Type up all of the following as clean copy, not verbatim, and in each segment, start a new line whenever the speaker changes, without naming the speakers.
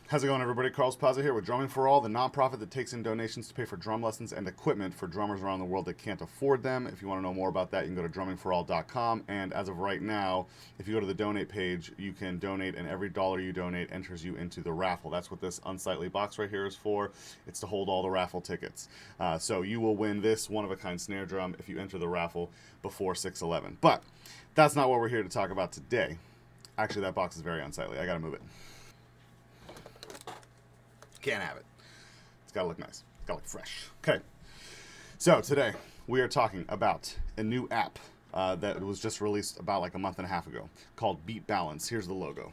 How's it going, everybody? Carlos Plaza here with Drumming for All, the nonprofit that takes in donations to pay for drum lessons and equipment for drummers around the world that can't afford them. If you want to know more about that, you can go to drummingforall.com. And as of right now, if you go to the donate page, you can donate, and every dollar you donate enters you into the raffle. That's what this unsightly box right here is for. It's to hold all the raffle tickets. So you will win this one-of-a-kind snare drum if you enter the raffle before 6/11. But that's not what we're here to talk about today. Actually, that box is very unsightly. I got to move it. Can't have it. It's got to look nice. It's got to look fresh. Okay. So today we are talking about a new app that was just released about like a month and a half ago called BeatBalance. Here's the logo.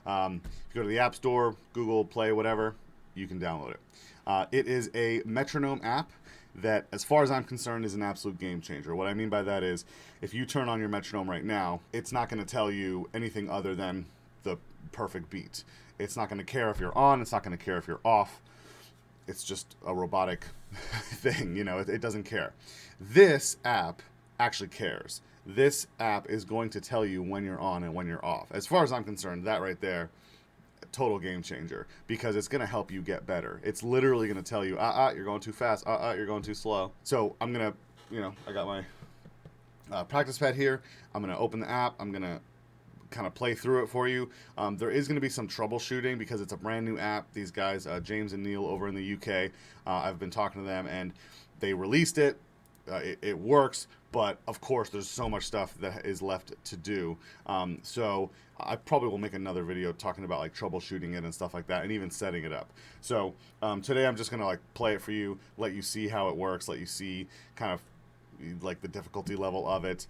If you go to the App Store, Google Play, whatever, you can download it. It is a metronome app that, as far as I'm concerned, is an absolute game changer. What I mean by that is if you turn on your metronome right now, it's not going to tell you anything other than the perfect beat. It's not going to care if you're on. It's not going to care if you're off. It's just a robotic thing. You know, it doesn't care. This app actually cares. This app is going to tell you when you're on and when you're off. As far as I'm concerned, that right there, total game changer, because it's going to help you get better. It's literally going to tell you, you're going too fast. You're going too slow. So I'm going to, I got my practice pad here. I'm going to open the app. I'm going to kind of play through it for you. There is going to be some troubleshooting because it's a brand new app. These guys, James and Neil over in the UK, I've been talking to them, and they released it. It works, but of course there's so much stuff that is left to do. So I probably will make another video talking about like troubleshooting it and stuff like that, and even setting it up. So today I'm just going to like play it for you, let you see how it works, let you see kind of like the difficulty level of it,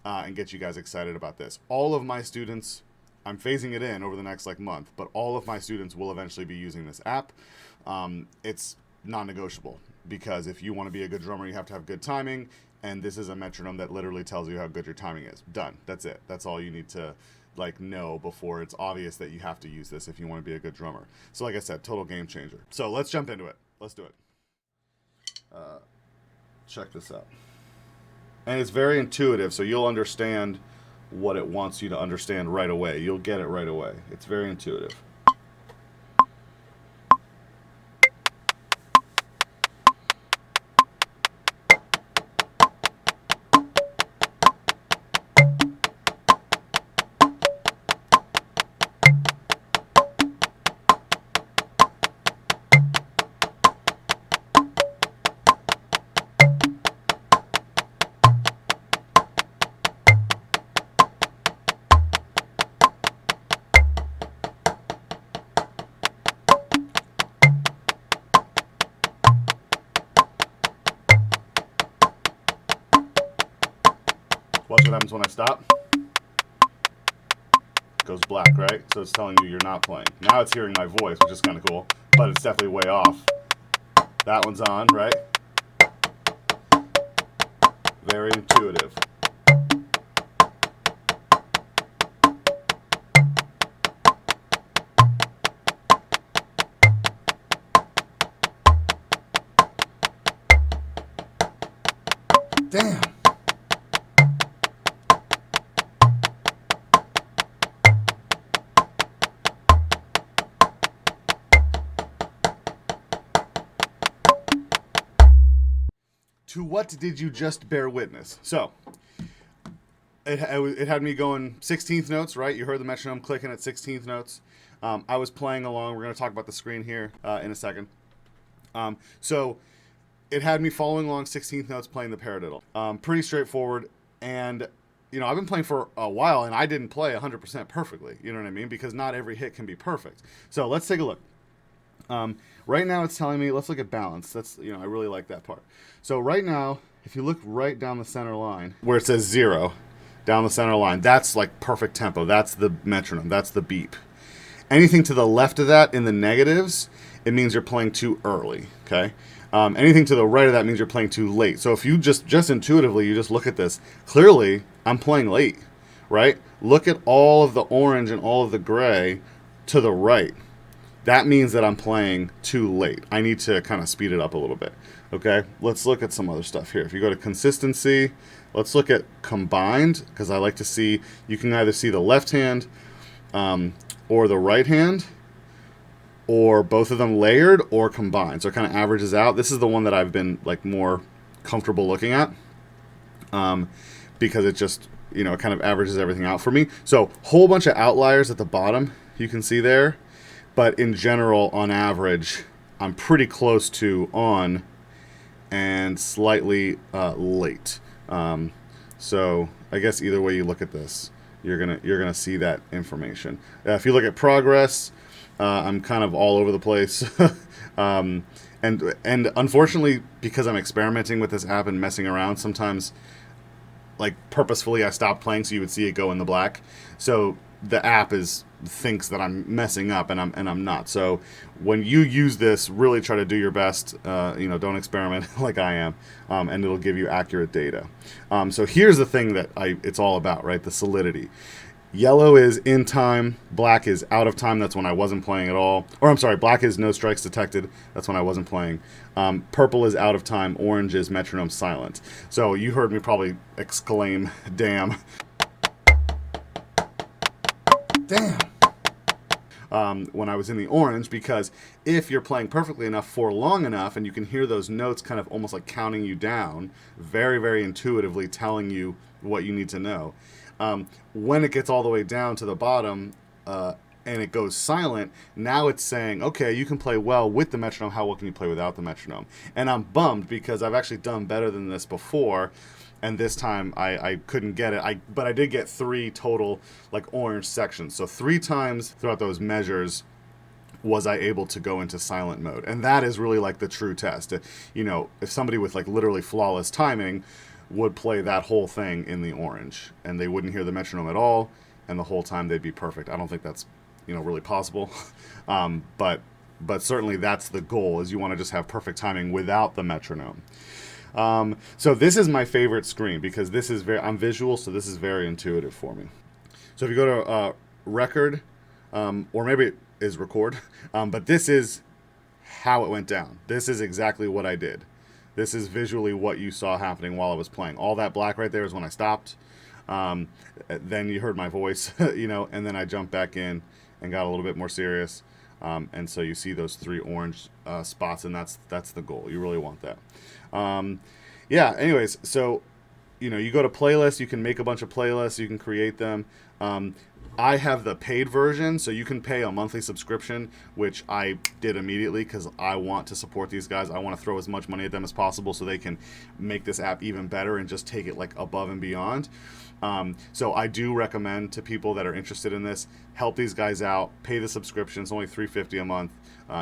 and get you guys excited about this. All of my students, I'm phasing it in over the next like month, but all of my students will eventually be using this app. It's non-negotiable, because if you want to be a good drummer, you have to have good timing, and this is a metronome that literally tells you how good your timing is. Done. That's it. That's all you need to like know before it's obvious that you have to use this if you want to be a good drummer. So like I said, total game changer. So let's jump into it. Let's do it. Check this out. And it's very intuitive, so you'll understand what it wants you to understand right away. You'll get it right away. It's very intuitive. Watch what happens when I stop. It goes black, right? So it's telling you you're not playing. Now it's hearing my voice, which is kind of cool, but it's definitely way off. That one's on, right? Very intuitive. Damn. To what did you just bear witness? So, it had me going 16th notes, right? You heard the metronome clicking at 16th notes. I was playing along. We're going to talk about the screen here in a second. So, it had me following along 16th notes playing the paradiddle. Pretty straightforward. And, I've been playing for a while, and I didn't play 100% perfectly. You know what I mean? Because not every hit can be perfect. So, let's take a look. Right now it's telling me, let's look at balance. That's, I really like that part. So right now, if you look right down the center line, where it says 0, down the center line, that's like perfect tempo. That's the metronome. That's the beep. Anything to the left of that in the negatives, it means you're playing too early, okay? Anything to the right of that means you're playing too late. So if you just intuitively, you just look at this, clearly I'm playing late, right? Look at all of the orange and all of the gray to the right. That means that I'm playing too late. I need to kind of speed it up a little bit. Okay, let's look at some other stuff here. If you go to consistency, let's look at combined, because I like to see, you can either see the left hand or the right hand, or both of them layered or combined. So it kind of averages out. This is the one that I've been like more comfortable looking at, because it just, you know, it kind of averages everything out for me. So whole bunch of outliers at the bottom, you can see there. But in general, on average, I'm pretty close to on and slightly late. So I guess either way you look at this, you're gonna see that information. If you look at progress, I'm kind of all over the place. And unfortunately, because I'm experimenting with this app and messing around, sometimes, like purposefully, I stop playing so you would see it go in the black. So the app thinks that I'm messing up, and I'm not. So when you use this, really try to do your best. You know, don't experiment like I am, and it'll give you accurate data. So here's the thing that it's all about, right? The solidity. Yellow is in time, black is out of time. That's when I wasn't playing at all. Or I'm sorry, black is no strikes detected. That's when I wasn't playing. Purple is out of time. Orange is metronome silent. So you heard me probably exclaim, damn. Damn. When I was in the orange, because if you're playing perfectly enough for long enough, and you can hear those notes kind of almost like counting you down, very, very intuitively telling you what you need to know. When it gets all the way down to the bottom and it goes silent, now it's saying, okay, you can play well with the metronome. How well can you play without the metronome? And I'm bummed because I've actually done better than this before. And this time I couldn't get it. But I did get 3 total like orange sections. So 3 times throughout those measures was I able to go into silent mode. And that is really like the true test. You know, if somebody with like literally flawless timing would play that whole thing in the orange and they wouldn't hear the metronome at all, and the whole time they'd be perfect. I don't think that's, you know, really possible. But certainly that's the goal, is you want to just have perfect timing without the metronome. So this is my favorite screen because this is I'm visual, so this is very intuitive for me. So if you go to record, or maybe it is record, but this is how it went down. This is exactly what I did. This is visually what you saw happening while I was playing. All that black right there is when I stopped. Then you heard my voice, you know, and then I jumped back in and got a little bit more serious. And so you see those 3 orange spots, and that's the goal. You really want that. Yeah, anyways, so, you know, you go to playlists, you can make a bunch of playlists, you can create them. I have the paid version, so you can pay a monthly subscription, which I did immediately because I want to support these guys. I want to throw as much money at them as possible so they can make this app even better and just take it like above and beyond. So I do recommend to people that are interested in this, help these guys out, pay the subscription. It's only $3.50 a month,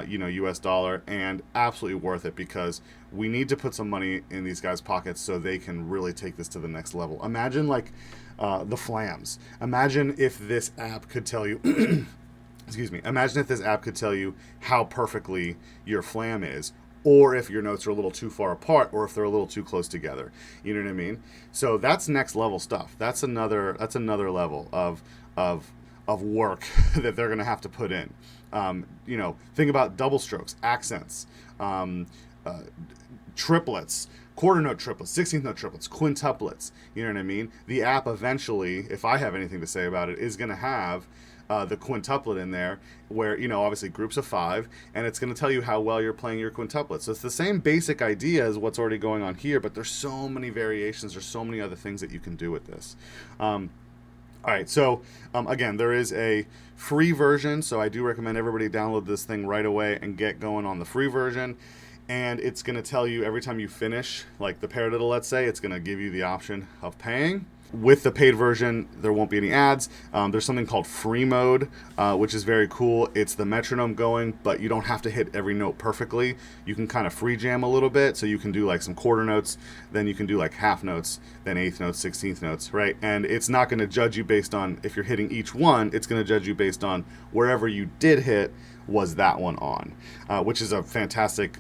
you know, US dollar, and absolutely worth it because we need to put some money in these guys' pockets so they can really take this to the next level. Imagine like the Flams. Imagine if this app could tell you, excuse me, imagine if this app could tell you how perfectly your flam is, or if your notes are a little too far apart, or if they're a little too close together. You know what I mean? So that's next level stuff. That's another level of work that they're going to have to put in. You know, think about double strokes, accents, triplets, quarter note triplets, 16th note triplets, quintuplets. You know what I mean? The app eventually, if I have anything to say about it, is going to have the quintuplet in there, where, you know, obviously groups of 5, and it's going to tell you how well you're playing your quintuplets. So it's the same basic idea as what's already going on here, but there's so many variations. There's so many other things that you can do with this. All right, so again, there is a free version, so I do recommend everybody download this thing right away and get going on the free version. And it's going to tell you every time you finish, like the paradiddle, let's say, it's going to give you the option of paying. With the paid version, there won't be any ads. There's something called free mode, which is very cool. It's the metronome going, but you don't have to hit every note perfectly. You can kind of free jam a little bit, so you can do like some quarter notes, then you can do like half notes, then eighth notes, 16th notes, right? And it's not going to judge you based on if you're hitting each one. It's going to judge you based on wherever you did hit, was that one on, which is a fantastic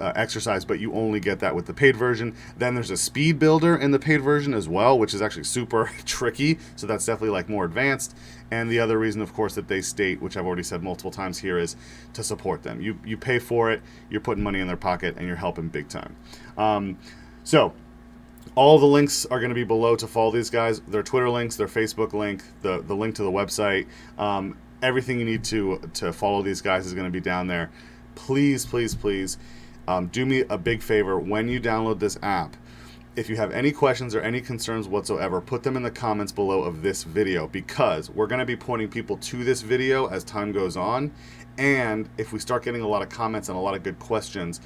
exercise, but you only get that with the paid version. Then there's a speed builder in the paid version as well, which is actually super tricky, so that's definitely like more advanced. And the other reason, of course, that they state, which I've already said multiple times here, is to support them. You pay for it, you're putting money in their pocket, and you're helping big time. So all the links are going to be below to follow these guys. Their Twitter links, their Facebook link, the link to the website. Everything you need to follow these guys is going to be down there. Please, please, please, do me a big favor when you download this app. If you have any questions or any concerns whatsoever, put them in the comments below of this video, because we're going to be pointing people to this video as time goes on. And if we start getting a lot of comments and a lot of good questions,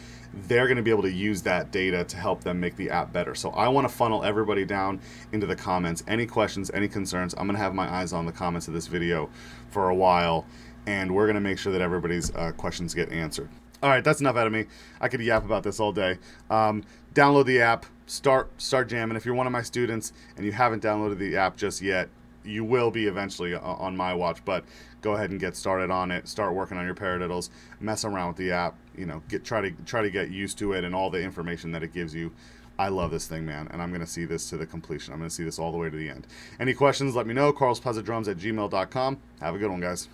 they're going to be able to use that data to help them make the app better. So I want to funnel everybody down into the comments. Any questions, any concerns, I'm going to have my eyes on the comments of this video for a while, and we're going to make sure that everybody's questions get answered. All right, that's enough out of me. I could yap about this all day. Download the app, start jamming. If you're one of my students and you haven't downloaded the app just yet, you will be eventually on my watch, but go ahead and get started on it. Start working on your paradiddles, mess around with the app, you know, try to get used to it and all the information that it gives you. I love this thing, man, and I'm going to see this to the completion. I'm going to see this all the way to the end. Any questions, let me know. carlspazadrums@gmail.com. Have a good one, guys.